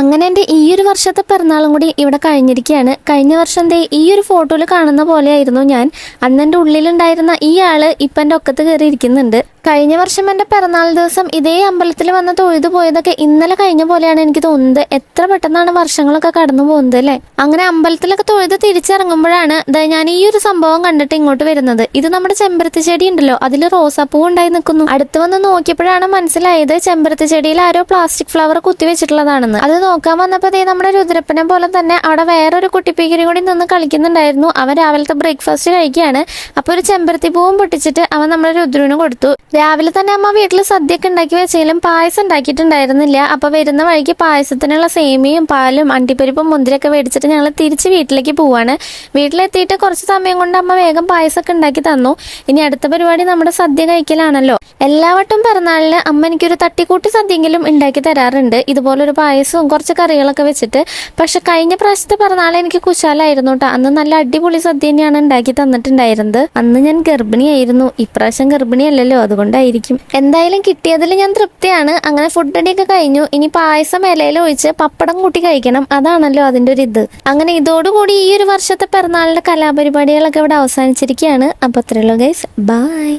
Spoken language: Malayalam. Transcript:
അങ്ങനെ എൻ്റെ ഈ ഒരു വർഷത്തെ പിറന്നാളും കൂടി ഇവിടെ കഴിഞ്ഞിരിക്കുകയാണ്. കഴിഞ്ഞ വർഷം ഈ ഒരു ഫോട്ടോയിൽ കാണുന്ന പോലെയായിരുന്നു ഞാൻ. അന്ന് എൻ്റെ ഉള്ളിലുണ്ടായിരുന്ന ഈ ആള് ഇപ്പം എൻ്റെ ഒക്കത്ത് കയറി ഇരിക്കുന്നുണ്ട്. കഴിഞ്ഞ വർഷം എൻ്റെ പിറന്നാൾ ദിവസം ഇതേ അമ്പലത്തിൽ വന്ന് തൊഴുതു പോയതൊക്കെ ഇന്നലെ കഴിഞ്ഞ പോലെയാണ് എനിക്ക് തോന്നുന്നത്. എത്ര പെട്ടെന്നാണ് വർഷങ്ങളൊക്കെ കടന്നു പോകുന്നത് അല്ലേ. അങ്ങനെ അമ്പലത്തിലൊക്കെ തൊഴുത് തിരിച്ചിറങ്ങുമ്പോഴാണ് ഞാൻ ഈ ഒരു സംഭവം കണ്ടിട്ട് ഇങ്ങോട്ട് വരുന്നത്. ഇത് നമ്മുടെ ചെമ്പരത്തി ചെടി ഉണ്ടല്ലോ, അതിൽ റോസാപ്പൂ ഉണ്ടായി നിൽക്കുന്നു. അടുത്ത് വന്ന് നോക്കിയപ്പോഴാണ് മനസ്സിലായത് ചെമ്പരത്തി ചെടിയിൽ ആരോ പ്ലാസ്റ്റിക് ഫ്ലവർ കുത്തി വെച്ചിട്ടുള്ളതാണെന്ന്. അത് നോക്കാൻ വന്നപ്പോൾ നമ്മുടെ രുദ്രപ്പനെ പോലെ തന്നെ അവിടെ വേറൊരു കുട്ടിപ്പീക്കരി കൂടി നിന്ന് കളിക്കുന്നുണ്ടായിരുന്നു. അവൻ രാവിലത്തെ ബ്രേക്ക്ഫാസ്റ്റ് കഴിക്കുകയാണ്. അപ്പോൾ ഒരു ചെമ്പരത്തി പൂവും പൊട്ടിച്ചിട്ട് അവൻ നമ്മുടെ രുദ്രന് കൊടുത്തു. രാവിലെ തന്നെ അമ്മ വീട്ടിൽ സദ്യയൊക്കെ ഉണ്ടാക്കി വെച്ചാലും പായസം ഉണ്ടാക്കിയിട്ടുണ്ടായിരുന്നില്ല. അപ്പോൾ വരുന്ന വഴിക്ക് പായസത്തിനുള്ള സേമിയും പാലും അണ്ടിപ്പരിപ്പും മുന്തിരിയൊക്കെ മേടിച്ചിട്ട് ഞങ്ങൾ തിരിച്ച് വീട്ടിലേക്ക് പോവാണ്. വീട്ടിലെത്തിയിട്ട് കുറച്ച് സമയം കൊണ്ട് അമ്മ വേഗം പായസമൊക്കെ ഉണ്ടാക്കി തന്നു. ഇനി അടുത്ത പരിപാടി നമ്മുടെ സദ്യ കഴിക്കലാണല്ലോ. എല്ലാവട്ടും പിറന്നാളിന് അമ്മ എനിക്കൊരു തട്ടിക്കൂട്ടി സദ്യയെങ്കിലും ഉണ്ടാക്കി തരാറുണ്ട്, ഇതുപോലൊരു പായസവും കുറച്ച് കറികളൊക്കെ വെച്ചിട്ട്. പക്ഷെ കഴിഞ്ഞ പ്രാവശ്യത്തെ പിറന്നാൾ എനിക്ക് കുശാലായിരുന്നു കേട്ടോ. അന്ന് നല്ല അടിപൊളി സദ്യ തന്നെയാണ് ഉണ്ടാക്കി തന്നിട്ടുണ്ടായിരുന്നത്. അന്ന് ഞാൻ ഗർഭിണിയായിരുന്നു. ഇപ്രാവശ്യം ഗർഭിണിയല്ലല്ലോ, അതുകൊണ്ടായിരിക്കും. എന്തായാലും കിട്ടിയതിൽ ഞാൻ തൃപ്തിയാണ്. അങ്ങനെ ഫുഡ് അടിയൊക്കെ കഴിഞ്ഞു. ഇനി പായസം ഇലയിൽ ഒഴിച്ച് പപ്പടം കൂട്ടി കഴിക്കണം, അതാണല്ലോ അതിൻ്റെ ഒരു ഇത്. അങ്ങനെ ഇതോടുകൂടി ഈ ഒരു വർഷത്തെ പിറന്നാളിന്റെ കലാപരിപാടികളൊക്കെ ഇവിടെ അവസാനിച്ചിരിക്കുകയാണ്. അപ്പോൾ അത്രയുള്ളൂ ഗൈസ്, ബൈ.